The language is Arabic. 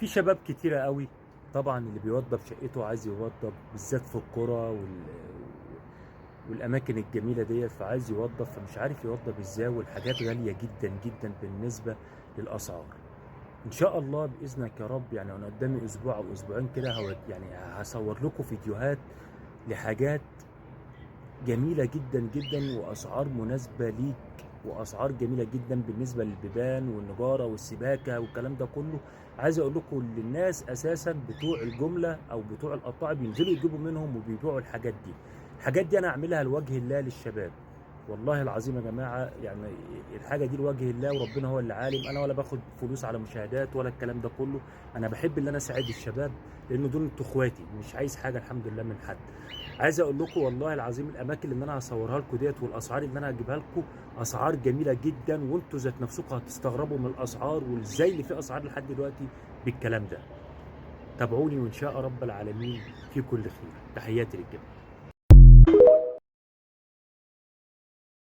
في شباب كتيرة قوي طبعا اللي بيوضب شقته عايز يوضب بالذات في القرى والاماكن الجميله ديت، فعايز يوضب فمش عارف يوضب ازاي، والحاجات غاليه جدا جدا بالنسبه للاسعار. ان شاء الله باذنك يا رب، يعني انا قدامي اسبوع او اسبوعين كده يعني هصور لكم فيديوهات لحاجات جميلة جدا جدا وأسعار مناسبة ليك، وأسعار جميلة جدا بالنسبة للبيبان والنجارة والسباكة والكلام ده كله. عايز أقول لكم إن الناس أساسا بتوع الجملة أو بتوع القطاع بينزلوا يجيبوا منهم وبيبيعوا الحاجات دي. الحاجات دي أنا أعملها لوجه الله للشباب، والله العظيم يا جماعة. يعني الحاجة دي لوجه الله وربنا هو اللي عالم، أنا ولا باخد فلوس على مشاهدات ولا الكلام ده كله. أنا بحب إن أنا أساعد الشباب، لأن دول انتوا إخواتي، مش عايز حاجة الحمد لله من حد. عايز اقول لكم والله العظيم الاماكن اللي انا هصورها لكم ديت والاسعار اللي انا هجيبها لكم اسعار جميله جدا، وانتوا ذات نفسكم هتستغربوا من الاسعار وازاي اللي في اسعار لحد دلوقتي بالكلام ده. تابعوني وان شاء رب العالمين في كل خير. تحياتي للجميع.